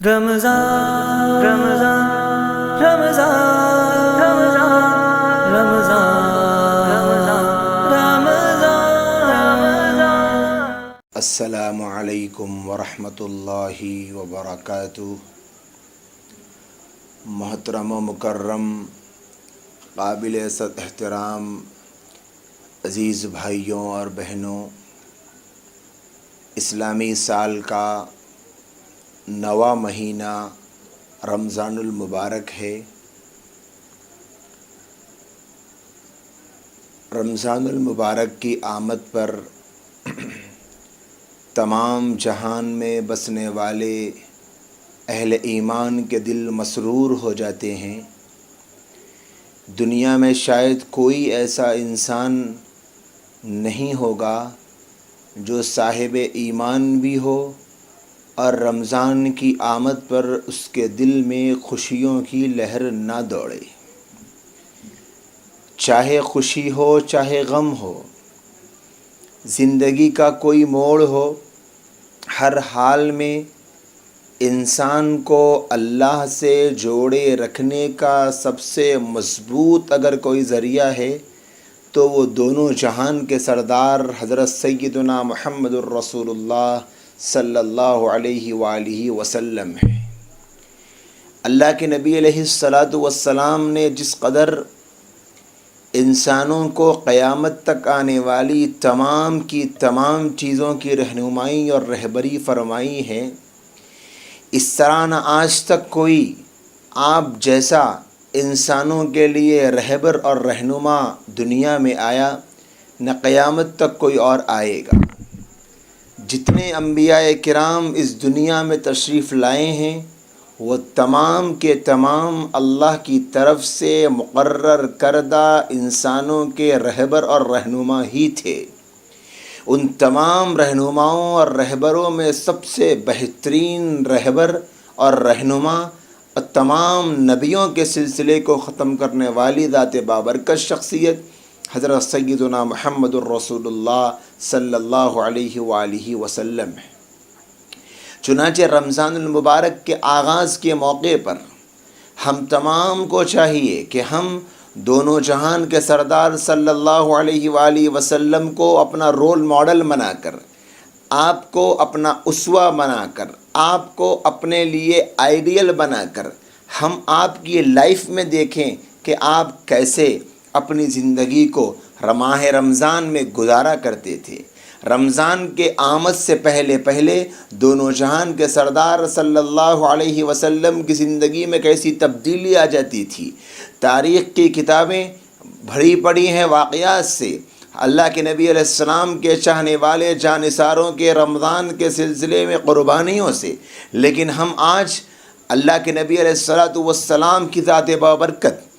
رمضان رمضان رمضان رمضان رمضان رمضان۔ السلام علیکم ورحمۃ اللہ وبرکاتہ۔ محترم و مکرم قابل احترام عزیز بھائیوں اور بہنوں، اسلامی سال کا نواں مہینہ رمضان المبارک ہے۔ رمضان المبارک کی آمد پر تمام جہان میں بسنے والے اہل ایمان کے دل مسرور ہو جاتے ہیں۔ دنیا میں شاید کوئی ایسا انسان نہیں ہوگا جو صاحب ایمان بھی ہو اور رمضان کی آمد پر اس کے دل میں خوشیوں کی لہر نہ دوڑے۔ چاہے خوشی ہو چاہے غم ہو، زندگی کا کوئی موڑ ہو، ہر حال میں انسان کو اللہ سے جوڑے رکھنے کا سب سے مضبوط اگر کوئی ذریعہ ہے تو وہ دونوں جہان کے سردار حضرت سیدنا محمد الرسول اللہ صلی اللہ علیہ وآلہ وسلم ہے۔ اللہ کے نبی علیہ الصلاۃ والسلام نے جس قدر انسانوں کو قیامت تک آنے والی تمام کی تمام چیزوں کی رہنمائی اور رہبری فرمائی ہے، اس طرح نہ آج تک کوئی آپ جیسا انسانوں کے لیے رہبر اور رہنما دنیا میں آیا، نہ قیامت تک کوئی اور آئے گا۔ جتنے انبیاء کرام اس دنیا میں تشریف لائے ہیں وہ تمام کے تمام اللہ کی طرف سے مقرر کردہ انسانوں کے رہبر اور رہنما ہی تھے۔ ان تمام رہنماؤں اور رہبروں میں سب سے بہترین رہبر اور رہنما اور تمام نبیوں کے سلسلے کو ختم کرنے والی ذات بابرکت شخصیت حضرت سیدنا محمد الرسول اللہ صلی اللہ علیہ وآلہ وسلم ہے۔ چنانچہ رمضان المبارک کے آغاز کے موقع پر ہم تمام کو چاہیے کہ ہم دونوں جہان کے سردار صلی اللہ علیہ وآلہ وسلم کو اپنا رول ماڈل بنا کر، آپ کو اپنا اسوہ بنا کر، آپ کو اپنے لیے آئیڈیل بنا کر ہم آپ کی لائف میں دیکھیں کہ آپ کیسے اپنی زندگی کو ماہ رمضان میں گزارا کرتے تھے۔ رمضان کے آمد سے پہلے دونوں جہان کے سردار صلی اللہ علیہ وسلم کی زندگی میں کیسی تبدیلی آ جاتی تھی۔ تاریخ کی کتابیں بھری پڑی ہیں واقعات سے، اللہ کے نبی علیہ السلام کے چاہنے والے جانثاروں کے رمضان کے سلسلے میں قربانیوں سے، لیکن ہم آج اللہ کے نبی علیہ السلام کی ذات بابرکت،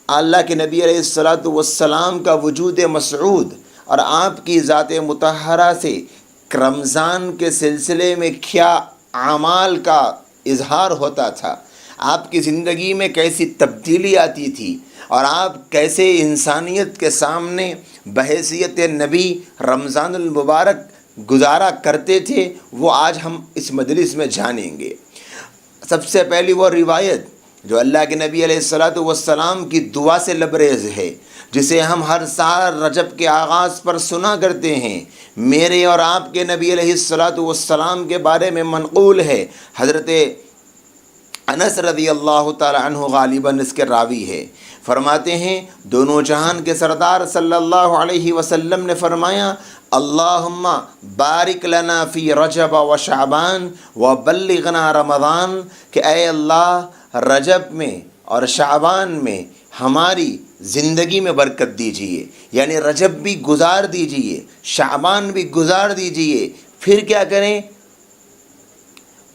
اللہ کے نبی علیہ السلام کا وجود مسعود اور آپ کی ذات مطہرہ سے رمضان کے سلسلے میں کیا اعمال کا اظہار ہوتا تھا، آپ کی زندگی میں کیسی تبدیلی آتی تھی اور آپ کیسے انسانیت کے سامنے بحیثیت نبی رمضان المبارک گزارا کرتے تھے، وہ آج ہم اس مجلس میں جانیں گے۔ سب سے پہلی وہ روایت جو اللہ کے نبی علیہ السلام کی دعا سے لبریز ہے، جسے ہم ہر سال رجب کے آغاز پر سنا کرتے ہیں، میرے اور آپ کے نبی علیہ السلام کے بارے میں منقول ہے۔ حضرت انس رضی اللہ تعالی عنہ غالباً اس کے راوی ہے، فرماتے ہیں دونوں جہان کے سردار صلی اللہ علیہ وسلم نے فرمایا، اللہم بارک لنا فی رجب و شعبان و بلغنا رمضان، کہ اے اللہ رجب میں اور شعبان میں ہماری زندگی میں برکت دیجیے، یعنی رجب بھی گزار دیجیے، شعبان بھی گزار دیجیے، پھر کیا کریں،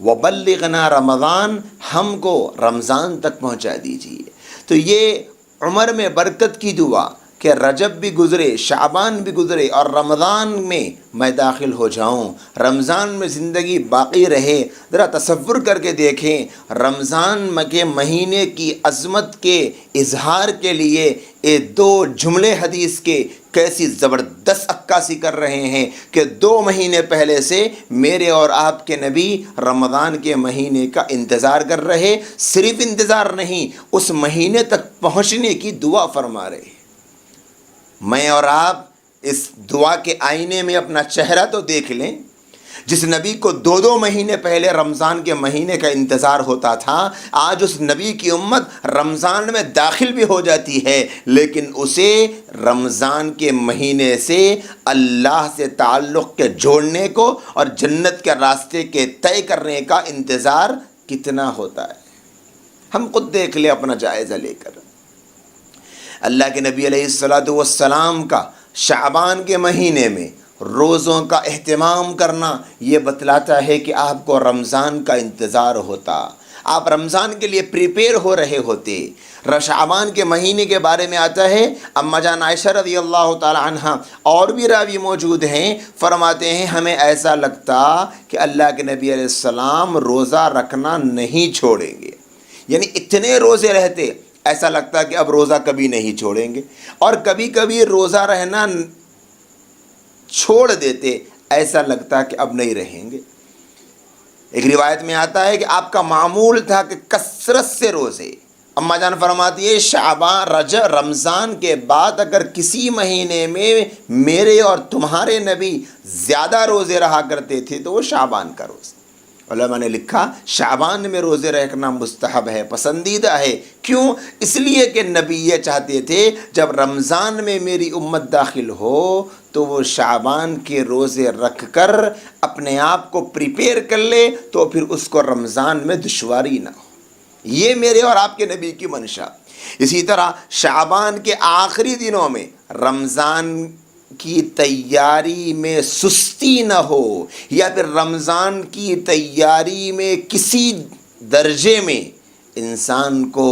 وَبَلِّغْنَا رمضان، ہم کو رمضان تک پہنچا دیجیے۔ تو یہ عمر میں برکت کی دعا کہ رجب بھی گزرے، شعبان بھی گزرے اور رمضان میں میں داخل ہو جاؤں، رمضان میں زندگی باقی رہے۔ ذرا تصور کر کے دیکھیں، رمضان کے مہینے کی عظمت کے اظہار کے لیے یہ دو جملے حدیث کے کیسی زبردست عکاسی کر رہے ہیں کہ 2 مہینے پہلے سے میرے اور آپ کے نبی رمضان کے مہینے کا انتظار کر رہے، صرف انتظار نہیں، اس مہینے تک پہنچنے کی دعا فرما رہے۔ میں اور آپ اس دعا کے آئینے میں اپنا چہرہ تو دیکھ لیں۔ جس نبی کو 2 مہینے پہلے رمضان کے مہینے کا انتظار ہوتا تھا، آج اس نبی کی امت رمضان میں داخل بھی ہو جاتی ہے، لیکن اسے رمضان کے مہینے سے اللہ سے تعلق کے جوڑنے کو اور جنت کے راستے کے طے کرنے کا انتظار کتنا ہوتا ہے۔ ہم خود دیکھ لیں، اپنا جائزہ لے کر۔ اللہ کے نبی علیہ السلام کا شعبان کے مہینے میں روزوں کا اہتمام کرنا یہ بتلاتا ہے کہ آپ کو رمضان کا انتظار ہوتا، آپ رمضان کے لیے پریپیئر ہو رہے ہوتے۔ شعبان کے مہینے کے بارے میں آتا ہے، اما جان عائشہ رضی اللہ تعالی عنہ اور بھی راوی موجود ہیں، فرماتے ہیں ہمیں ایسا لگتا کہ اللہ کے نبی علیہ السلام روزہ رکھنا نہیں چھوڑیں گے، یعنی اتنے روزے رہتے، ایسا لگتا کہ اب روزہ کبھی نہیں چھوڑیں گے، اور کبھی کبھی روزہ رہنا چھوڑ دیتے، ایسا لگتا کہ اب نہیں رہیں گے۔ ایک روایت میں آتا ہے کہ آپ کا معمول تھا کہ کثرت سے روزے۔ اما جان فرماتی ہے شعبان رمضان کے بعد اگر کسی مہینے میں میرے اور تمہارے نبی زیادہ روزے رہا کرتے تھے تو وہ شعبان کا روزہ۔ علماء نے لکھا شعبان میں روزے رکھنا مستحب ہے، پسندیدہ ہے۔ کیوں؟ اس لیے کہ نبی یہ چاہتے تھے جب رمضان میں میری امت داخل ہو تو وہ شعبان کے روزے رکھ کر اپنے آپ کو پریپیئر کر لے، تو پھر اس کو رمضان میں دشواری نہ ہو۔ یہ میرے اور آپ کے نبی کی منشا۔ اسی طرح شعبان کے آخری دنوں میں رمضان کی تیاری میں سستی نہ ہو، یا پھر رمضان کی تیاری میں کسی درجے میں انسان کو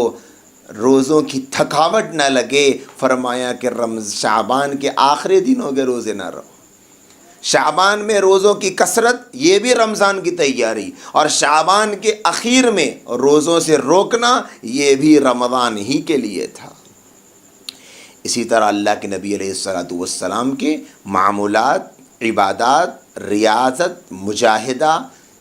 روزوں کی تھکاوٹ نہ لگے، فرمایا کہ شعبان کے آخری دنوں کے روزے نہ رہو۔ شعبان میں روزوں کی کثرت یہ بھی رمضان کی تیاری، اور شعبان کے اخیر میں روزوں سے روکنا یہ بھی رمضان ہی کے لیے تھا۔ اسی طرح اللہ کے نبی علیہ السلام کے معمولات، عبادات، ریاضت، مجاہدہ،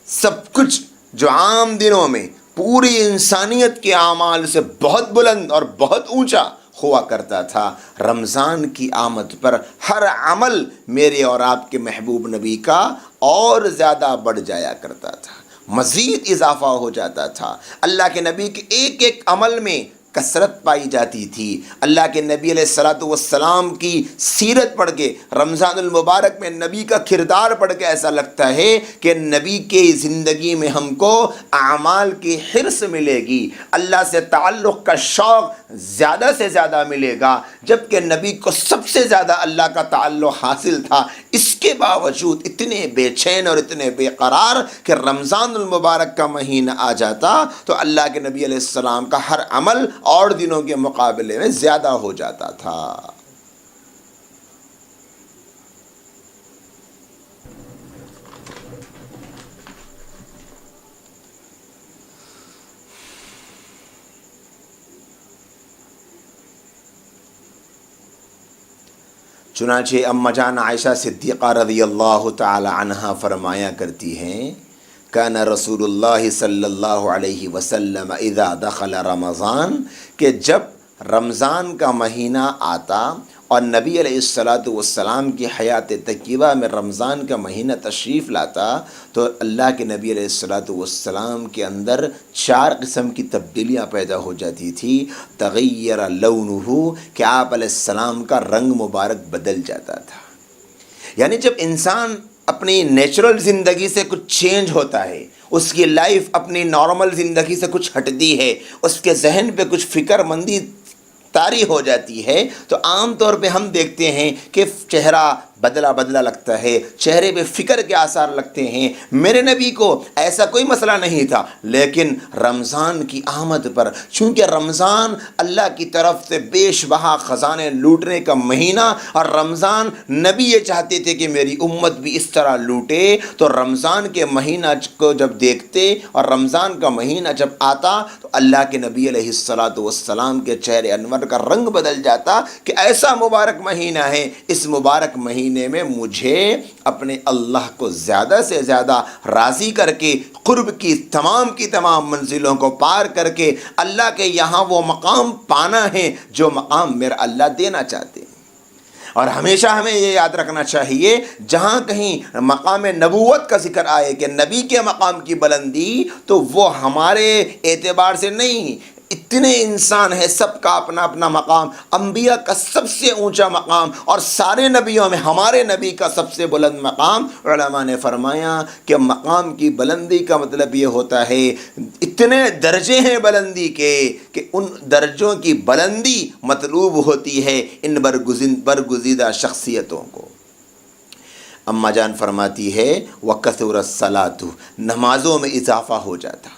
سب کچھ جو عام دنوں میں پوری انسانیت کے اعمال سے بہت بلند اور بہت اونچا ہوا کرتا تھا، رمضان کی آمد پر ہر عمل میرے اور آپ کے محبوب نبی کا اور زیادہ بڑھ جایا کرتا تھا، مزید اضافہ ہو جاتا تھا۔ اللہ کے نبی کے ایک ایک عمل میں کثرت پائی جاتی تھی۔ اللہ کے نبی علیہ السلام کی سیرت پڑھ کے، رمضان المبارک میں نبی کا کردار پڑھ کے ایسا لگتا ہے کہ نبی کی زندگی میں ہم کو اعمال کی حرص ملے گی، اللہ سے تعلق کا شوق زیادہ سے زیادہ ملے گا، جبکہ نبی کو سب سے زیادہ اللہ کا تعلق حاصل تھا۔ اس کے باوجود اتنے بے چین اور اتنے بے قرار کہ رمضان المبارک کا مہینہ آ جاتا تو اللہ کے نبی علیہ السلام کا ہر عمل اور دنوں کے مقابلے میں زیادہ ہو جاتا تھا۔ چنانچہ اما جان عائشہ صدیقہ رضی اللہ تعالی عنہا فرمایا کرتی ہیں، کان رسول اللہ صلی اللہ علیہ وسلم اذا دخل رمضان، کہ جب رمضان کا مہینہ آتا اور نبی علیہ السلام کی حیات طیبہ میں رمضان کا مہینہ تشریف لاتا تو اللہ کے نبی علیہ السلام کے اندر 4 قسم کی تبدیلیاں پیدا ہو جاتی تھی۔ تغیر لونہ، کہ آپ علیہ السلام کا رنگ مبارک بدل جاتا تھا۔ یعنی جب انسان اپنی نیچرل زندگی سے کچھ چینج ہوتا ہے، اس کی لائف اپنی نارمل زندگی سے کچھ ہٹتی ہے، اس کے ذہن پہ کچھ فکر مندی طاری ہو جاتی ہے، تو عام طور پہ ہم دیکھتے ہیں کہ چہرہ بدلا لگتا ہے، چہرے پہ فکر کے آثار لگتے ہیں۔ میرے نبی کو ایسا کوئی مسئلہ نہیں تھا، لیکن رمضان کی آمد پر، چونکہ رمضان اللہ کی طرف سے بیش بہا خزانے لوٹنے کا مہینہ، اور رمضان نبی یہ چاہتے تھے کہ میری امت بھی اس طرح لوٹے، تو رمضان کے مہینہ کو جب دیکھتے اور رمضان کا مہینہ جب آتا تو اللہ کے نبی علیہ السلام کے چہرے انور کا رنگ بدل جاتا کہ ایسا مبارک مہینہ ہے، اس مبارک مہینے میں مجھے اپنے اللہ کو زیادہ سے زیادہ راضی کر کے، قرب کی تمام منزلوں کو پار کر کے اللہ کے یہاں وہ مقام پانا ہے جو مقام میرا اللہ دینا چاہتے ہیں۔ اور ہمیشہ ہمیں یہ یاد رکھنا چاہیے، جہاں کہیں مقام نبوت کا ذکر آئے کہ نبی کے مقام کی بلندی، تو وہ ہمارے اعتبار سے نہیں، اتنے انسان ہیں، سب کا اپنا اپنا مقام۔ انبیاء کا سب سے اونچا مقام اور سارے نبیوں میں ہمارے نبی کا سب سے بلند مقام، علماء نے فرمایا کہ مقام کی بلندی کا مطلب یہ ہوتا ہے، اتنے درجے ہیں بلندی کے کہ ان درجوں کی بلندی مطلوب ہوتی ہے ان برگزیدہ شخصیتوں کو۔ اماں جان فرماتی ہے وَكَثُرَ الصَّلَاةُ، نمازوں میں اضافہ ہو جاتا،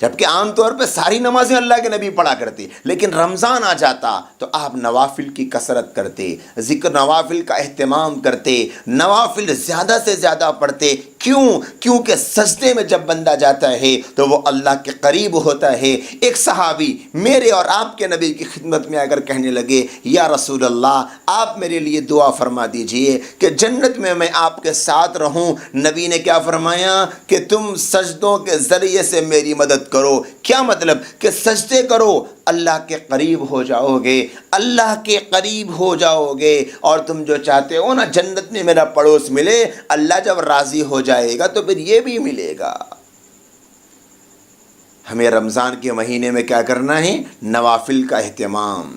جبکہ عام طور پہ ساری نمازیں اللہ کے نبی پڑھا کرتے، لیکن رمضان آ جاتا تو آپ نوافل کی کثرت کرتے، ذکر نوافل کا اہتمام کرتے، نوافل زیادہ سے زیادہ پڑھتے۔ کیونکہ سجدے میں جب بندہ جاتا ہے تو وہ اللہ کے قریب ہوتا ہے۔ ایک صحابی میرے اور آپ کے نبی کی خدمت میں اگر کہنے لگے یا رسول اللہ آپ میرے لیے دعا فرما دیجئے کہ جنت میں آپ کے ساتھ رہوں، نبی نے کیا فرمایا کہ تم سجدوں کے ذریعے سے میری مدد کرو۔ کیا مطلب؟ کہ سجدے کرو، اللہ کے قریب ہو جاؤ گے، اللہ کے قریب ہو جاؤ گے، اور تم جو چاہتے ہو نا جنت میں میرا پڑوس ملے، اللہ جب راضی ہو جائے گا تو پھر یہ بھی ملے گا۔ ہمیں رمضان کے مہینے میں کیا کرنا ہے؟ نوافل کا اہتمام،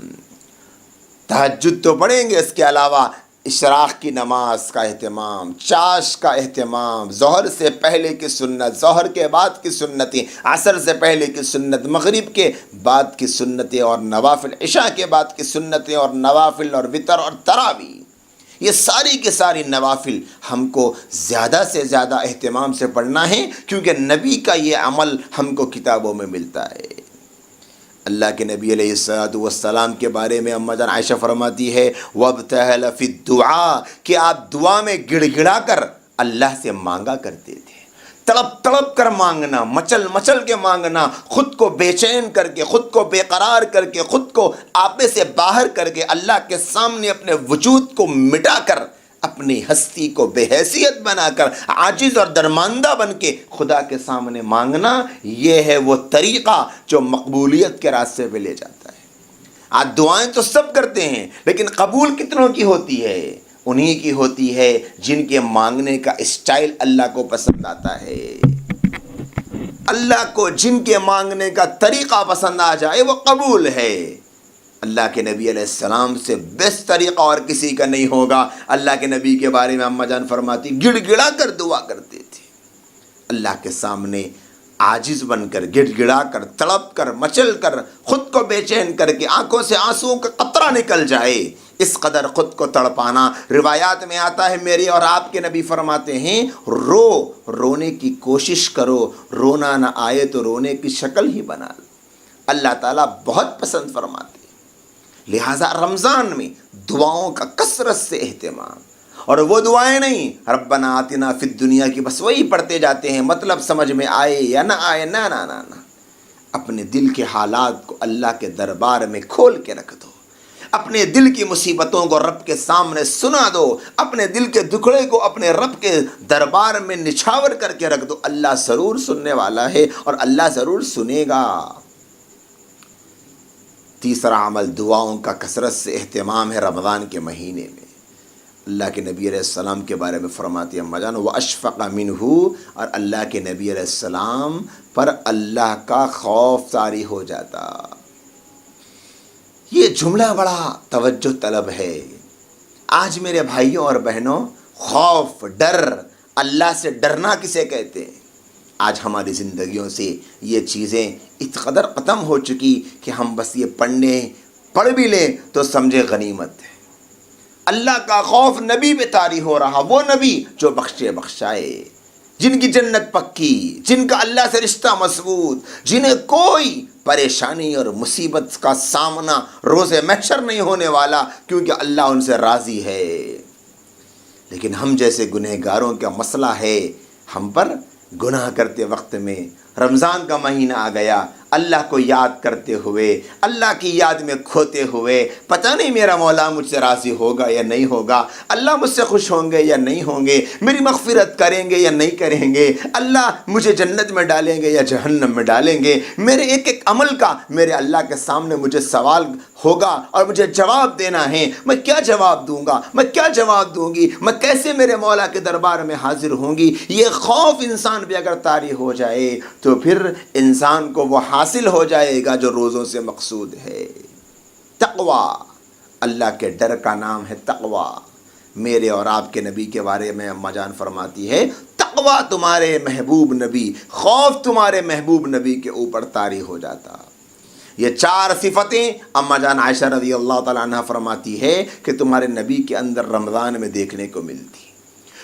تہجد تو پڑھیں گے، اس کے علاوہ اشراق کی نماز کا اہتمام، چاش کا اہتمام، ظہر سے پہلے کی سنت، ظہر کے بعد کی سنتیں، عصر سے پہلے کی سنت، مغرب کے بعد کی سنتیں اور نوافل، عشاء کے بعد کی سنتیں اور نوافل اور وتر اور تراویح، یہ ساری کی ساری نوافل ہم کو زیادہ سے زیادہ اہتمام سے پڑھنا ہے، کیونکہ نبی کا یہ عمل ہم کو کتابوں میں ملتا ہے۔ اللہ کے نبی علیہ السلام کے بارے میں اماں جان عائشہ فرماتی ہے وَابْتَهَلَ فِي الدُّعَاء، کہ آپ دعا میں گڑ گڑا کر اللہ سے مانگا کرتے تھے، تڑپ کر مانگنا، مچل کے مانگنا، خود کو بے چین کر کے، خود کو بے قرار کر کے، خود کو آپے سے باہر کر کے، اللہ کے سامنے اپنے وجود کو مٹا کر، اپنی ہستی کو بے حیثیت بنا کر، عاجز اور درماندہ بن کے خدا کے سامنے مانگنا، یہ ہے وہ طریقہ جو مقبولیت کے راستے پہ لے جاتا ہے۔ آج دعائیں تو سب کرتے ہیں، لیکن قبول کتنوں کی ہوتی ہے؟ انہی کی ہوتی ہے جن کے مانگنے کا اسٹائل اللہ کو پسند آتا ہے۔ اللہ کو جن کے مانگنے کا طریقہ پسند آ جائے وہ قبول ہے۔ اللہ کے نبی علیہ السلام سے بیسٹ طریقہ اور کسی کا نہیں ہوگا۔ اللہ کے نبی کے بارے میں اماں جان فرماتی گڑ گڑا کر دعا کرتے تھے، اللہ کے سامنے عاجز بن کر، گڑ گڑا کر، تڑپ کر، مچل کر، خود کو بے چین کر کے آنکھوں سے آنسوؤں کا قطرہ نکل جائے، اس قدر خود کو تڑپانا۔ روایات میں آتا ہے میرے اور آپ کے نبی فرماتے ہیں رونے کی کوشش کرو، رونا نہ آئے تو رونے کی شکل ہی بنا لو۔ اللہ تعالیٰ بہت پسند فرماتے، لہٰذا رمضان میں دعاؤں کا کثرت سے اہتمام، اور وہ دعائیں نہیں ربنا آتنا فی الدنیا کی بس وہی پڑھتے جاتے ہیں، مطلب سمجھ میں آئے یا نہ آئے، نہ نہ نہ نہ، اپنے دل کے حالات کو اللہ کے دربار میں کھول کے رکھ دو، اپنے دل کی مصیبتوں کو رب کے سامنے سنا دو، اپنے دل کے دکھڑے کو اپنے رب کے دربار میں نچھاور کر کے رکھ دو، اللہ ضرور سننے والا ہے اور اللہ ضرور سنے گا۔ تیسرا عمل دعاؤں کا کثرت سے اہتمام ہے رمضان کے مہینے میں۔ اللہ کے نبی علیہ السلام کے بارے میں فرماتی اماں جان وَأَشْفَقَ مِنْهُ، اور اللہ کے نبی علیہ السلام پر اللہ کا خوف طاری ہو جاتا۔ یہ جملہ بڑا توجہ طلب ہے۔ آج میرے بھائیوں اور بہنوں، خوف، ڈر، اللہ سے ڈرنا کسے کہتے ہیں؟ آج ہماری زندگیوں سے یہ چیزیں اس قدر ختم ہو چکی کہ ہم بس یہ پڑھ بھی لیں تو سمجھے غنیمت ہے۔ اللہ کا خوف نبی پہ طاری ہو رہا، وہ نبی جو بخشے بخشائے، جن کی جنت پکی، جن کا اللہ سے رشتہ مضبوط، جنہیں کوئی پریشانی اور مصیبت کا سامنا روز محشر نہیں ہونے والا، کیونکہ اللہ ان سے راضی ہے۔ لیکن ہم جیسے گنہگاروں کا مسئلہ ہے، ہم پر گناہ کرتے وقت میں رمضان کا مہینہ آ گیا، اللہ کو یاد کرتے ہوئے، اللہ کی یاد میں کھوتے ہوئے، پتہ نہیں میرا مولا مجھ سے راضی ہوگا یا نہیں ہوگا، اللہ مجھ سے خوش ہوں گے یا نہیں ہوں گے، میری مغفرت کریں گے یا نہیں کریں گے، اللہ مجھے جنت میں ڈالیں گے یا جہنم میں ڈالیں گے، میرے ایک ایک عمل کا میرے اللہ کے سامنے مجھے سوال ہوگا اور مجھے جواب دینا ہے۔ میں کیا جواب دوں گا، میں کیا جواب دوں گی، میں کیسے میرے مولا کے دربار میں حاضر ہوں گی؟ یہ خوف انسان پہ اگر طاری ہو جائے تو پھر انسان کو وہ حاصل ہو جائے گا جو روزوں سے مقصود ہے۔ تقوی، اللہ کے ڈر کا نام ہے تقوی۔ میرے اور آپ کے نبی کے بارے میں اماں جان فرماتی ہے، تقوی تمہارے محبوب نبی، خوف تمہارے محبوب نبی کے اوپر طاری ہو جاتا۔ یہ 4 صفتیں اماں جان عائشہ رضی اللہ تعالیٰ عنہ فرماتی ہے کہ تمہارے نبی کے اندر رمضان میں دیکھنے کو ملتی۔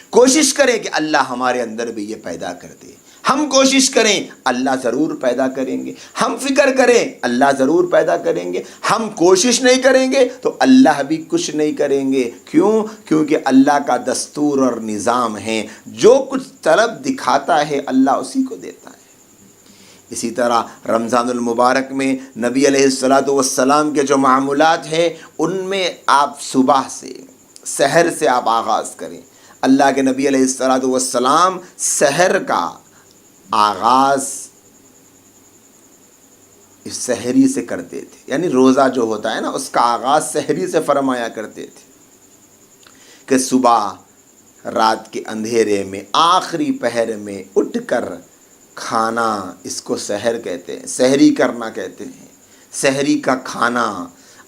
کوشش کریں کہ اللہ ہمارے اندر بھی یہ پیدا کر دے، ہم کوشش کریں اللہ ضرور پیدا کریں گے، ہم فکر کریں اللہ ضرور پیدا کریں گے، ہم کوشش نہیں کریں گے تو اللہ بھی کچھ نہیں کریں گے۔ کیوں؟ کیونکہ اللہ کا دستور اور نظام ہے، جو کچھ طلب دکھاتا ہے اللہ اسی کو دیتا ہے۔ اسی طرح رمضان المبارک میں نبی علیہ السلام کے جو معمولات ہیں ان میں آپ صبح سے، سحر سے آپ آغاز کریں۔ اللہ کے نبی علیہ السلام سحر کا آغاز اس سحری سے کرتے تھے، یعنی روزہ جو ہوتا ہے نا اس کا آغاز سحری سے فرمایا کرتے تھے کہ صبح رات کے اندھیرے میں آخری پہر میں اٹھ کر کھانا، اس کو سحر کہتے ہیں، سحری کرنا کہتے ہیں۔ سحری کا کھانا،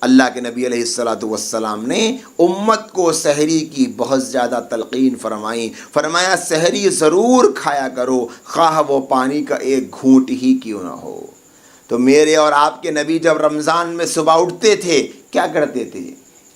اللہ کے نبی علیہ السلام نے امت کو سحری کی بہت زیادہ تلقین فرمائی، فرمایا سحری ضرور کھایا کرو، خواہ وہ پانی کا ایک گھونٹ ہی کیوں نہ ہو۔ تو میرے اور آپ کے نبی جب رمضان میں صبح اٹھتے تھے کیا کرتے تھے؟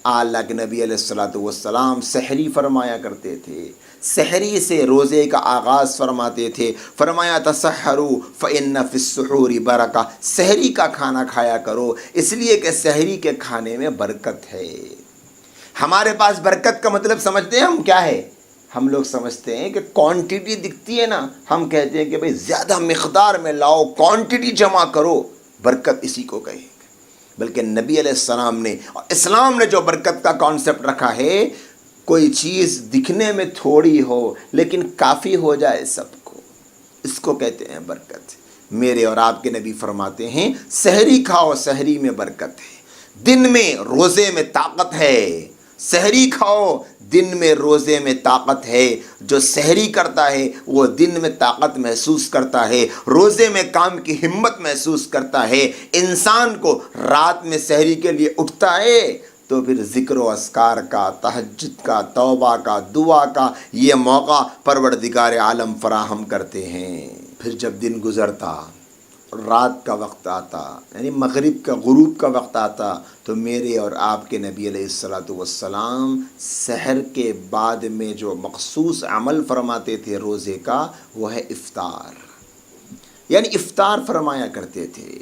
اللہ کے نبی علیہ السلام سحری فرمایا کرتے تھے، سحری سے روزے کا آغاز فرماتے تھے۔ فرمایا تسحروا فإن فی السحور برکہ، سحری کا کھانا کھایا کرو اس لیے کہ سحری کے کھانے میں برکت ہے۔ ہمارے پاس برکت کا مطلب سمجھتے ہیں ہم کیا ہے؟ ہم لوگ سمجھتے ہیں کہ کوانٹٹی دکھتی ہے نا، ہم کہتے ہیں کہ بھئی زیادہ مقدار میں لاؤ، کوانٹٹی جمع کرو، برکت اسی کو کہیں گے۔ بلکہ نبی علیہ السلام نے اور اسلام نے جو برکت کا کانسیپٹ رکھا ہے، کوئی چیز دکھنے میں تھوڑی ہو لیکن کافی ہو جائے سب کو، اس کو کہتے ہیں برکت۔ میرے اور آپ کے نبی فرماتے ہیں سحری کھاؤ، سحری میں برکت ہے، دن میں روزے میں طاقت ہے، سحری کھاؤ، دن میں روزے میں طاقت ہے۔ جو سحری کرتا ہے وہ دن میں طاقت محسوس کرتا ہے، روزے میں کام کی ہمت محسوس کرتا ہے۔ انسان کو رات میں سحری کے لیے اٹھتا ہے تو پھر ذکر و اذکار کا، تہجد کا، توبہ کا، دعا کا یہ موقع پروردگار عالم فراہم کرتے ہیں۔ پھر جب دن گزرتا، رات کا وقت آتا، یعنی مغرب کا، غروب کا وقت آتا، تو میرے اور آپ کے نبی علیہ السلام سحر کے بعد میں جو مخصوص عمل فرماتے تھے روزے کا، وہ ہے افطار، یعنی افطار فرمایا کرتے تھے۔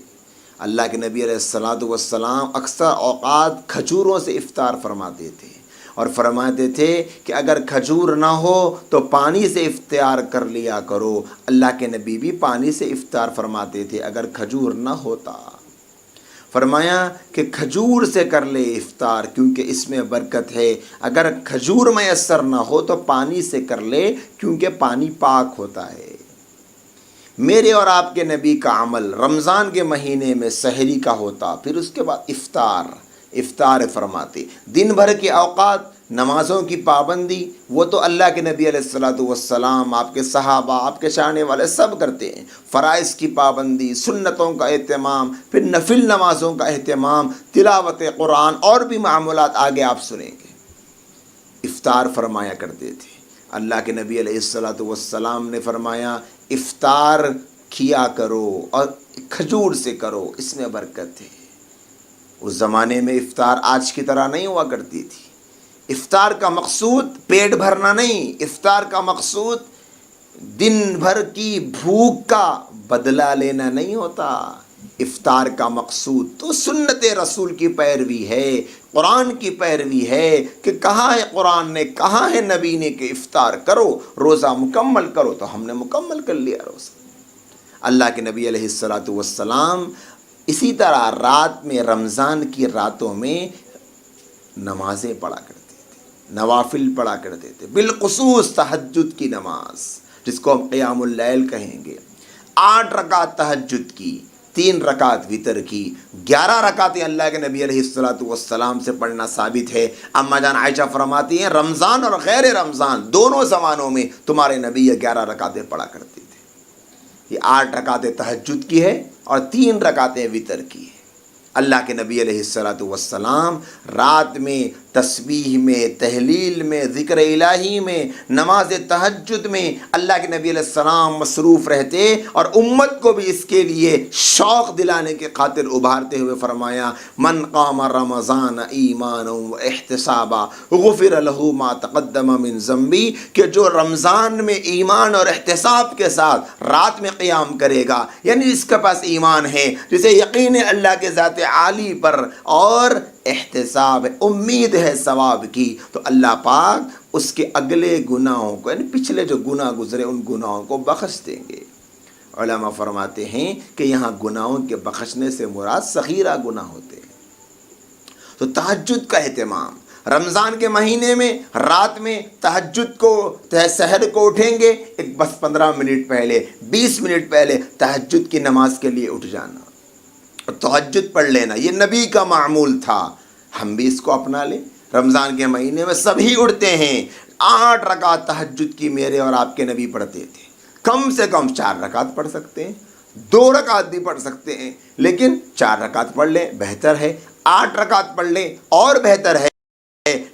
اللہ کے نبی علیہ السلام اکثر اوقات کھجوروں سے افطار فرماتے تھے اور فرماتے تھے کہ اگر کھجور نہ ہو تو پانی سے افطار کر لیا کرو۔ اللہ کے نبی بھی پانی سے افطار فرماتے تھے اگر کھجور نہ ہوتا۔ فرمایا کہ کھجور سے کر لے افطار کیونکہ اس میں برکت ہے، اگر کھجور میسر نہ ہو تو پانی سے کر لے کیونکہ پانی پاک ہوتا ہے۔ میرے اور آپ کے نبی کا عمل رمضان کے مہینے میں سحری کا ہوتا، پھر اس کے بعد افطار فرماتے۔ دن بھر کے اوقات نمازوں کی پابندی وہ تو اللہ کے نبی علیہ السلام، آپ کے صحابہ، آپ کے چاہنے والے سب کرتے ہیں۔ فرائض کی پابندی، سنتوں کا اہتمام، پھر نفل نمازوں کا اہتمام، تلاوت قرآن اور بھی معمولات آگے آپ سنیں گے۔ افطار فرمایا کرتے تھے۔ اللہ کے نبی علیہ السلام نے فرمایا افطار کیا کرو اور کھجور سے کرو، اس میں برکت ہے۔ اس زمانے میں افطار آج کی طرح نہیں ہوا کرتی تھی، افطار کا مقصود پیٹ بھرنا نہیں، افطار کا مقصود دن بھر کی بھوک کا بدلہ لینا نہیں ہوتا۔ افطار کا مقصود تو سنت رسول کی پیروی ہے، قرآن کی پیروی ہے کہ کہا ہے قرآن نے، کہا ہے نبی نے کہ افطار کرو، روزہ مکمل کرو، تو ہم نے مکمل کر لیا روزہ۔ اللہ کے نبی علیہ الصلاۃ والسلام اسی طرح رات میں، رمضان کی راتوں میں نمازیں پڑھا کرتے تھے، نوافل پڑھا کرتے تھے، بالخصوص تہجد کی نماز جس کو ہم قیام اللیل کہیں گے۔ 8 رکعت تہجد کی، 3 رکعت وتر کی، 11 رکعتیں اللہ کے نبی علیہ الصلاۃ والسلام سے پڑھنا ثابت ہے۔ اما جان عائشہ فرماتی ہیں رمضان اور غیر رمضان دونوں زمانوں میں تمہارے نبی 11 رکعتیں پڑھا کرتے تھے۔ یہ 8 رکعتیں تہجد کی ہے اور 3 رکعتیں وتر کی ہے۔ اللہ کے نبی علیہ الصلاۃ والسلام رات میں تسبیح میں، تہلیل میں، ذکر الہی میں، نماز تہجد میں اللہ کے نبی علیہ السلام مصروف رہتے، اور امت کو بھی اس کے لیے شوق دلانے کے خاطر ابھارتے ہوئے فرمایا من قام رمضان ایمانا و احتسابا غفر له ما تقدم من ذنبی، کہ جو رمضان میں ایمان اور احتساب کے ساتھ رات میں قیام کرے گا، یعنی جس کے پاس ایمان ہے، جسے یقین ہے اللہ کے ذات عالی پر اور احتساب ہے، امید ہے ثواب کی، تو اللہ پاک اس کے اگلے گناہوں کو، یعنی پچھلے جو گناہ گزرے ان گناہوں کو بخش دیں گے۔ علماء فرماتے ہیں کہ یہاں گناہوں کے بخشنے سے مراد صغیرہ گناہ ہوتے ہیں۔ تو تہجد کا اہتمام، رمضان کے مہینے میں رات میں تہجد کو، سحر کو اٹھیں گے، ایک بس 15 منٹ پہلے، 20 منٹ پہلے تہجد کی نماز کے لیے اٹھ جانا، تہجد پڑھ لینا، یہ نبی کا معمول تھا، ہم بھی اس کو اپنا لیں۔ رمضان کے مہینے میں سبھی اٹھتے ہیں، 8 رکعت تہجد کی میرے اور آپ کے نبی پڑھتے تھے، کم سے کم 4 رکعت پڑھ سکتے ہیں، 2 رکعت بھی پڑھ سکتے ہیں، لیکن 4 رکعت پڑھ لیں بہتر ہے، 8 رکعت پڑھ لیں اور بہتر ہے،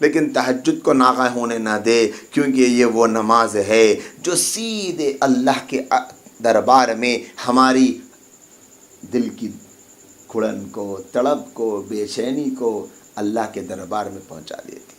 لیکن تہجد کو ناغہ ہونے نہ دے، کیونکہ یہ وہ نماز ہے جو سیدھے اللہ کے دربار میں ہماری دل کی کھڑن کو، تڑپ کو، بے چینی کو اللہ کے دربار میں پہنچا دیتی۔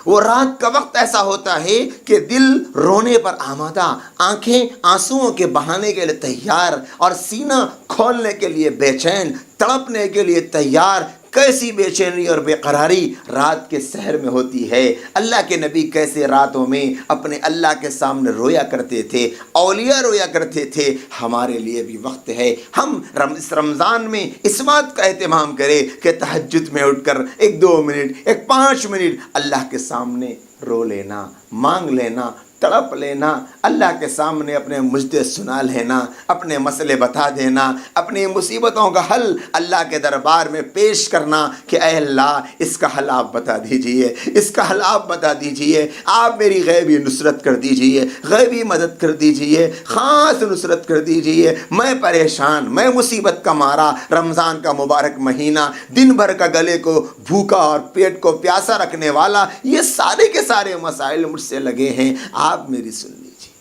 وہ رات کا وقت ایسا ہوتا ہے کہ دل رونے پر آمادہ، آنکھیں آنسوؤں کے بہانے کے لیے تیار، اور سینہ کھولنے کے لیے بے چین، تڑپنے کے لیے تیار۔ کیسی بے چینی اور بے قراری رات کے سحر میں ہوتی ہے۔ اللہ کے نبی کیسے راتوں میں اپنے اللہ کے سامنے رویا کرتے تھے، اولیاء رویا کرتے تھے۔ ہمارے لیے بھی وقت ہے ہم اس رمضان میں اس بات کا اہتمام کریں کہ تہجد میں اٹھ کر 1-2 منٹ، 5 منٹ اللہ کے سامنے رو لینا، مانگ لینا، تڑپ لینا، اللہ کے سامنے اپنے مجدے سنا لینا، اپنے مسئلے بتا دینا، اپنی مصیبتوں کا حل اللہ کے دربار میں پیش کرنا کہ اے اللہ اس کا حل آپ بتا دیجئے، اس کا حل آپ بتا دیجئے، آپ میری غیبی نصرت کر دیجئے، غیبی مدد کر دیجئے، خاص نصرت کر دیجئے، میں پریشان، میں مصیبت کا مارا، رمضان کا مبارک مہینہ، دن بھر کا گلے کو بھوکا اور پیٹ کو پیاسا رکھنے والا، یہ سارے کے سارے مسائل مجھ سے لگے ہیں، آپ میری سن لیجیے۔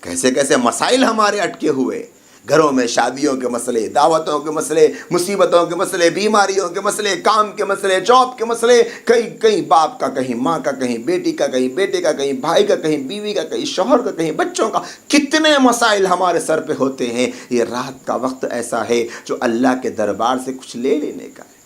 کیسے کیسے مسائل ہمارے اٹکے ہوئے، گھروں میں شادیوں کے مسئلے، دعوتوں کے مسئلے، مصیبتوں کے مسئلے، بیماریوں کے مسئلے، کام کے مسئلے، جاب کے مسئلے، کہیں باپ کا، کہیں ماں کا، کہیں بیٹی کا، کہیں بیٹے کا، کہیں بھائی کا، کہیں بیوی کا، کہیں شوہر کا، کہیں بچوں کا، کتنے مسائل ہمارے سر پہ ہوتے ہیں۔ یہ رات کا وقت ایسا ہے جو اللہ کے دربار سے کچھ لے لینے کا ہے۔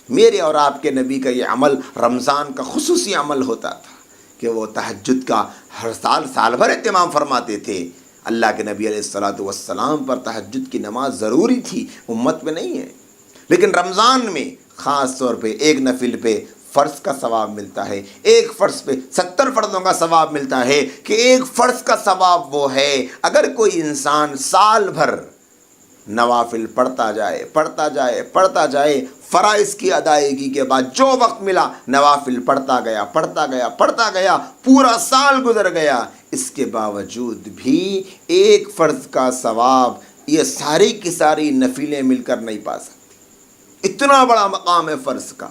میرے اور آپ کے نبی کا یہ عمل رمضان کا خصوصی عمل ہوتا تھا کہ وہ تہجد کا ہر سال بھر اہتمام فرماتے تھے۔ اللہ کے نبی علیہ الصلاۃ والسلام پر تہجد کی نماز ضروری تھی، امت میں نہیں ہے، لیکن رمضان میں خاص طور پہ ایک نفل پہ فرض کا ثواب ملتا ہے، ایک فرض پہ 70 فرضوں کا ثواب ملتا ہے، کہ ایک فرض کا ثواب وہ ہے اگر کوئی انسان سال بھر نوافل پڑھتا جائے، فرائض کی ادائیگی کے بعد جو وقت ملا نوافل پڑھتا گیا، پورا سال گزر گیا، اس کے باوجود بھی ایک فرض کا ثواب یہ ساری کی ساری نفلیں مل کر نہیں پا سکتی۔ اتنا بڑا مقام ہے فرض کا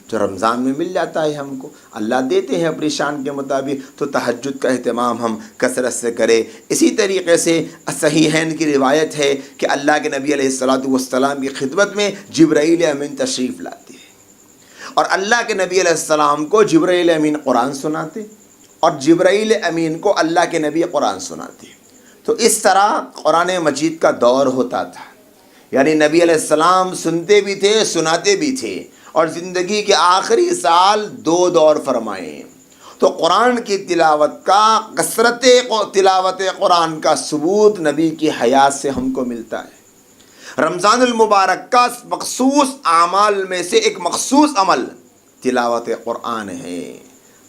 جو رمضان میں مل جاتا ہے ہم کو، اللہ دیتے ہیں اپنی شان کے مطابق۔ تو تہجد کا اہتمام ہم کثرت سے کریں۔ اسی طریقے سے صحیحین کی روایت ہے کہ اللہ کے نبی علیہ الصلاۃ والسلام کی خدمت میں جبرائیل امین تشریف لاتے ہیں، اور اللہ کے نبی علیہ السلام کو جبرائیل امین قرآن سناتے اور جبرائیل امین کو اللہ کے نبی قرآن سناتے. تو اس طرح قرآن مجید کا دور ہوتا تھا. یعنی نبی علیہ السلام سنتے بھی تھے، سناتے بھی تھے، اور زندگی کے آخری سال 2 دور فرمائے ہیں. تو قرآن کی تلاوت کا، کثرت تلاوت قرآن کا ثبوت نبی کی حیات سے ہم کو ملتا ہے. رمضان المبارک کا مخصوص اعمال میں سے ایک مخصوص عمل تلاوت قرآن ہے.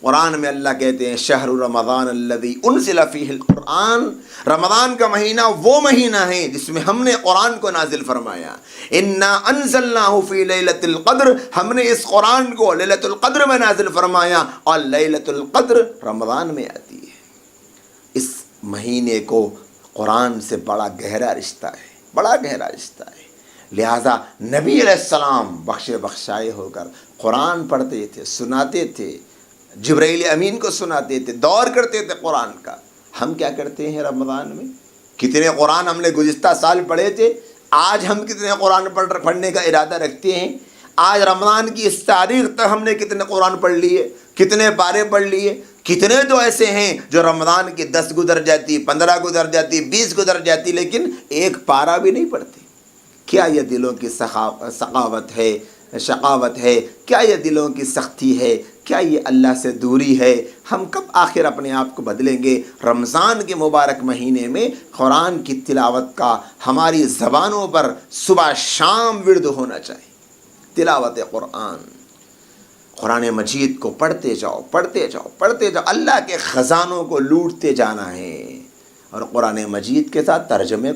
قرآن میں اللہ کہتے ہیں شہر رمضان الذی انزل فیہ القرآن، رمضان کا مہینہ وہ مہینہ ہے جس میں ہم نے قرآن کو نازل فرمایا. انا انزلناہ فی لیلۃ القدر، ہم نے اس قرآن کو لیلۃ القدر میں نازل فرمایا، اور لیلۃ القدر رمضان میں آتی ہے. اس مہینے کو قرآن سے بڑا گہرا رشتہ ہے، بڑا گہرا رشتہ ہے. لہذا نبی علیہ السلام بخشے بخشائے ہو کر قرآن پڑھتے تھے، سناتے تھے، جبرائیل امین کو سناتے تھے، دور کرتے تھے قرآن کا. ہم کیا کرتے ہیں رمضان میں؟ کتنے قرآن ہم نے گزشتہ سال پڑھے تھے، آج ہم کتنے قرآن پڑھنے کا ارادہ رکھتے ہیں؟ آج رمضان کی اس تاریخ تک ہم نے کتنے قرآن پڑھ لیے، کتنے پارے پڑھ لیے؟ کتنے تو ایسے ہیں جو رمضان کی 10 گزر جاتی، 15 گزر جاتی، 20 گزر جاتی، لیکن ایک پارہ بھی نہیں پڑھتے. کیا یہ دلوں کی سخاوت ہے، شقاوت ہے؟ کیا یہ دلوں کی سختی ہے؟ کیا یہ اللہ سے دوری ہے؟ ہم کب آخر اپنے آپ کو بدلیں گے؟ رمضان کے مبارک مہینے میں قرآن کی تلاوت کا ہماری زبانوں پر صبح شام ورد ہونا چاہیے. تلاوت قرآن، قرآن مجید کو پڑھتے جاؤ، پڑھتے جاؤ، پڑھتے جاؤ. اللہ کے خزانوں کو لوٹتے جانا ہے. اور قرآن مجید کے ساتھ ترجمے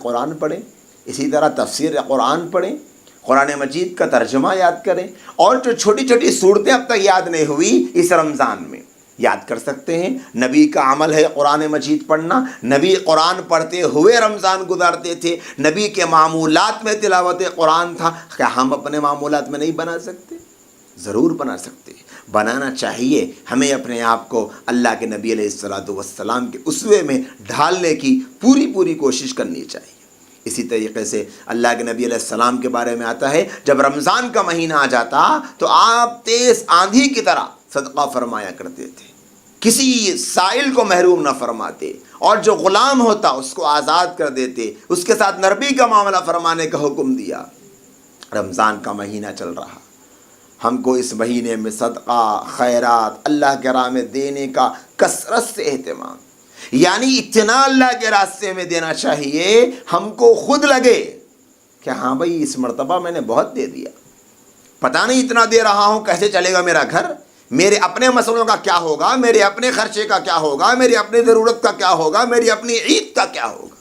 قرآن پڑھیں، اسی طرح تفسیر قرآن پڑھیں، قرآن مجید کا ترجمہ یاد کریں. اور جو چھوٹی چھوٹی صورتیں اب تک یاد نہیں ہوئی، اس رمضان میں یاد کر سکتے ہیں. نبی کا عمل ہے قرآن مجید پڑھنا. نبی قرآن پڑھتے ہوئے رمضان گزارتے تھے. نبی کے معمولات میں تلاوت قرآن تھا. کیا ہم اپنے معمولات میں نہیں بنا سکتے؟ ضرور بنا سکتے، بنانا چاہیے. ہمیں اپنے آپ کو اللہ کے نبی علیہ الصلوۃ والسلام کے اسوے میں ڈھالنے کی پوری کوشش کرنی چاہیے. اسی طریقے سے اللہ کے نبی علیہ السلام کے بارے میں آتا ہے، جب رمضان کا مہینہ آ جاتا تو آپ تیز آندھی کی طرح صدقہ فرمایا کرتے تھے. کسی سائل کو محروم نہ فرماتے، اور جو غلام ہوتا اس کو آزاد کر دیتے. اس کے ساتھ نرمی کا معاملہ فرمانے کا حکم دیا. رمضان کا مہینہ چل رہا، ہم کو اس مہینے میں صدقہ، خیرات اللہ کے راہ میں دینے کا کثرت سے اہتمام، یعنی اتنا اللہ کے راستے میں دینا چاہیے ہم کو خود لگے کہ ہاں بھائی اس مرتبہ میں نے بہت دے دیا، پتہ نہیں اتنا دے رہا ہوں کیسے چلے گا میرا گھر، میرے اپنے مسئلوں کا کیا ہوگا، میرے اپنے خرچے کا کیا ہوگا، میری اپنی ضرورت کا کیا ہوگا، میری اپنی عید کا کیا ہوگا.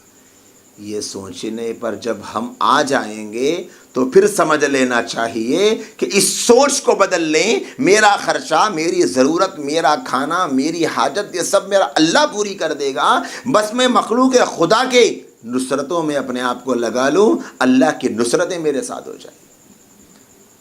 یہ سوچنے پر جب ہم آ جائیں گے تو پھر سمجھ لینا چاہیے کہ اس سوچ کو بدل لیں. میرا خرچہ، میری ضرورت، میرا کھانا، میری حاجت، یہ سب میرا اللہ پوری کر دے گا. بس میں مخلوق خدا کے نصرتوں میں اپنے آپ کو لگا لوں، اللہ کی نصرتیں میرے ساتھ ہو جائیں.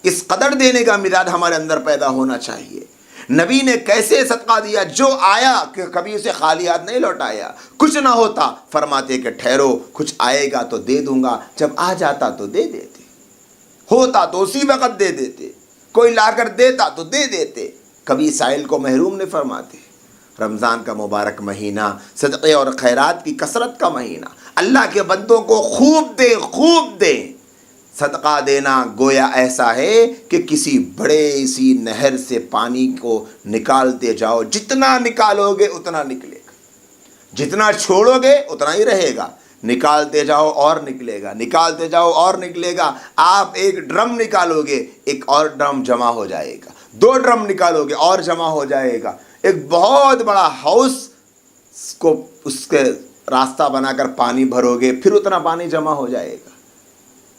اس قدر دینے کا مزاج ہمارے اندر پیدا ہونا چاہیے. نبی نے کیسے صدقہ دیا؟ جو آیا کہ کبھی اسے خالی ہاتھ نہیں لوٹایا. کچھ نہ ہوتا فرماتے کہ ٹھہرو، کچھ آئے گا تو دے دوں گا. جب آ جاتا تو دے دیتے، ہوتا تو اسی وقت دے دیتے، کوئی لا کر دیتا تو دے دیتے. کبھی سائل کو محروم نہیں فرماتے. رمضان کا مبارک مہینہ صدقے اور خیرات کی کثرت کا مہینہ. اللہ کے بندوں کو خوب دیں، خوب دیں. صدقہ دینا گویا ایسا ہے کہ کسی بڑے سی نہر سے پانی کو نکالتے جاؤ. جتنا نکالو گے اتنا نکلے گا، جتنا چھوڑو گے اتنا ہی رہے گا. نکالتے جاؤ اور نکلے گا، نکالتے جاؤ اور نکلے گا. آپ ایک ڈرم نکالو گے، ایک اور ڈرم جمع ہو جائے گا. 2 ڈرم نکالو گے اور جمع ہو جائے گا. ایک بہت بڑا ہاؤس کو اس کے راستہ بنا کر پانی بھرو گے، پھر اتنا پانی جمع ہو جائے گا،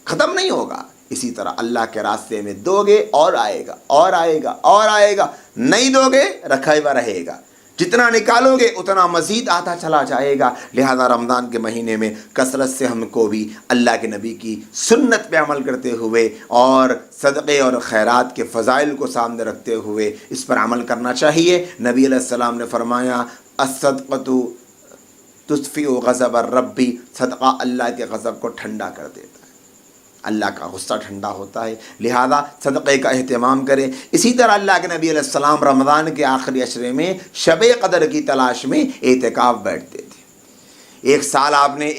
ختم نہیں ہوگا. اسی طرح اللہ کے راستے میں دو گے اور آئے گا، اور آئے گا، اور آئے گا. نہیں دو گے رکھا ہوا رہے گا. جتنا نکالو گے اتنا مزید آتا چلا جائے گا. لہذا رمضان کے مہینے میں کثرت سے ہم کو بھی اللہ کے نبی کی سنت پہ عمل کرتے ہوئے اور صدقے اور خیرات کے فضائل کو سامنے رکھتے ہوئے اس پر عمل کرنا چاہیے. نبی علیہ السلام نے فرمایا الصدقۃ تطفئ غضب الرب، صدقہ اللہ کے غضب کو ٹھنڈا کر دیتا ہے. اللہ کا غصہ ٹھنڈا ہوتا ہے، لہذا صدقے کا اہتمام کریں۔ اسی طرح اللہ کے نبی علیہ السلام رمضان کے آخری عشرے میں شب قدر کی تلاش میں اعتکاف بیٹھتے تھے۔ ایک سال آپ نے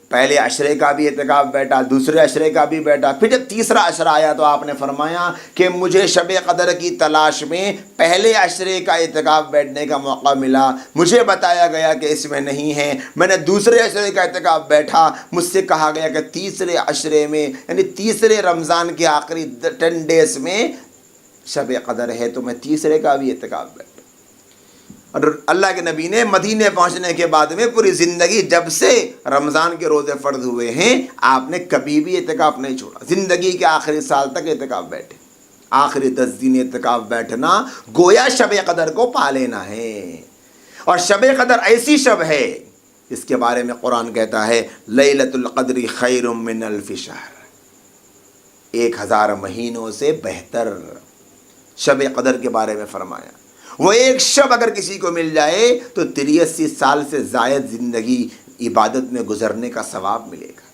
پہلے عشرے کا بھی اعتکاف بیٹھا، دوسرے عشرے کا بھی بیٹھا، پھر جب تیسرا عشرہ آیا تو آپ نے فرمایا کہ مجھے شب قدر کی تلاش میں پہلے عشرے کا اعتکاف بیٹھنے کا موقع ملا، مجھے بتایا گیا کہ اس میں نہیں ہے، میں نے دوسرے عشرے کا اعتکاف بیٹھا، مجھ سے کہا گیا کہ تیسرے عشرے میں یعنی تیسرے رمضان کے آخری 10 ڈیز میں شب قدر ہے، تو میں تیسرے کا بھی اعتکاف بیٹھا۔ اور اللہ کے نبی نے مدینے پہنچنے کے بعد میں پوری زندگی جب سے رمضان کے روزے فرض ہوئے ہیں آپ نے کبھی بھی اعتکاف نہیں چھوڑا، زندگی کے آخری سال تک اعتکاف بیٹھے۔ آخری 10 دن اعتکاف بیٹھنا گویا شب قدر کو پا لینا ہے، اور شب قدر ایسی شب ہے اس کے بارے میں قرآن کہتا ہے لیلۃ القدر خیر من الف شہر، 1000 مہینوں سے بہتر شب قدر کے بارے میں فرمایا۔ وہ ایک شب اگر کسی کو مل جائے تو 83 سال سے زائد زندگی عبادت میں گزرنے کا ثواب ملے گا۔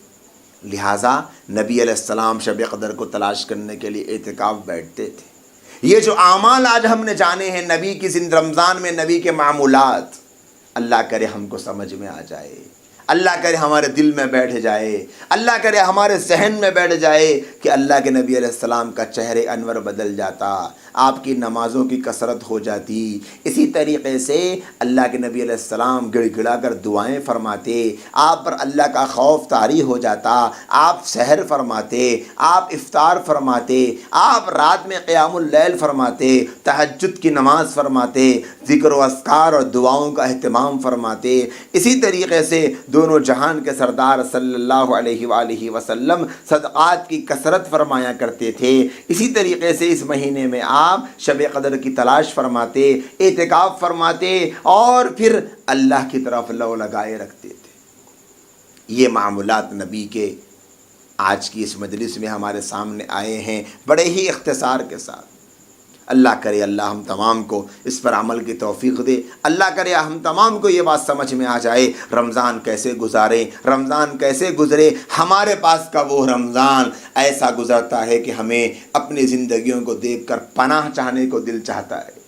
لہٰذا نبی علیہ السلام شب قدر کو تلاش کرنے کے لیے اعتکاف بیٹھتے تھے۔ یہ جو اعمال آج ہم نے جانے ہیں نبی کی رمضان میں نبی کے معمولات، اللہ کرے ہم کو سمجھ میں آ جائے، اللہ کرے ہمارے دل میں بیٹھ جائے، اللہ کرے ہمارے ذہن میں بیٹھ جائے کہ اللہ کے نبی علیہ السلام کا چہرے انور بدل جاتا، آپ کی نمازوں کی کثرت ہو جاتی۔ اسی طریقے سے اللہ کے نبی علیہ السلام گڑ گڑا کر دعائیں فرماتے، آپ پر اللہ کا خوف طاری ہو جاتا، آپ سحر فرماتے، آپ افطار فرماتے، آپ رات میں قیام اللیل فرماتے، تہجد کی نماز فرماتے، ذکر و اذکار اور دعاؤں کا اہتمام فرماتے۔ اسی طریقے سے دونوں جہان کے سردار صلی اللہ علیہ وآلہ وسلم صدقات کی کثرت فرمایا کرتے تھے۔ اسی طریقے سے اس مہینے میں آپ شب قدر کی تلاش فرماتے، اعتکاف فرماتے اور پھر اللہ کی طرف لو لگائے رکھتے تھے۔ یہ معمولات نبی کے آج کی اس مجلس میں ہمارے سامنے آئے ہیں بڑے ہی اختصار کے ساتھ۔ اللہ کرے اللہ ہم تمام کو اس پر عمل کی توفیق دے، اللہ کرے ہم تمام کو یہ بات سمجھ میں آ جائے رمضان کیسے گزاریں، رمضان کیسے گزرے۔ ہمارے پاس کا وہ رمضان ایسا گزرتا ہے کہ ہمیں اپنی زندگیوں کو دیکھ کر پناہ چاہنے کو دل چاہتا ہے۔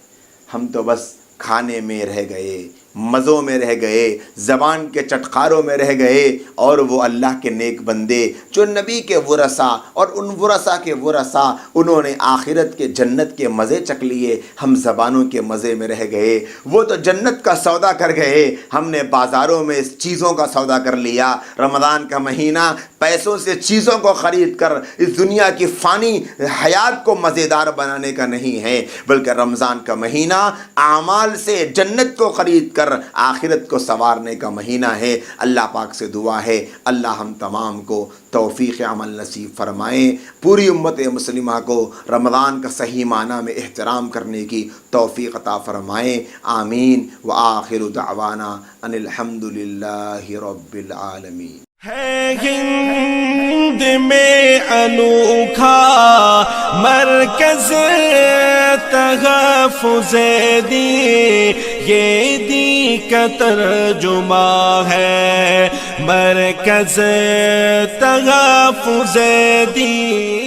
ہم تو بس کھانے میں رہ گئے، مزوں میں رہ گئے، زبان کے چٹخاروں میں رہ گئے، اور وہ اللہ کے نیک بندے جو نبی کے ورثہ اور ان ورثہ کے ورثہ انہوں نے آخرت کے جنت کے مزے چکھ لیے، ہم زبانوں کے مزے میں رہ گئے۔ وہ تو جنت کا سودا کر گئے، ہم نے بازاروں میں اس چیزوں کا سودا کر لیا۔ رمضان کا مہینہ پیسوں سے چیزوں کو خرید کر اس دنیا کی فانی حیات کو مزیدار بنانے کا نہیں ہے، بلکہ رمضان کا مہینہ اعمال سے جنت کو خرید کر آخرت کو سنوارنے کا مہینہ ہے۔ اللہ پاک سے دعا ہے اللہ ہم تمام کو توفیق عمل نصیب فرمائیں، پوری امت مسلمہ کو رمضان کا صحیح معنی میں احترام کرنے کی توفیق عطا فرمائیں، آمین۔ وآخر دعوانا ان الحمد للہ رب العالمین۔ ہے ہند میں انوکھا مرکز تحفظ دین، یہ دین کا ترجمہ ہے مرکز تحفظ دین۔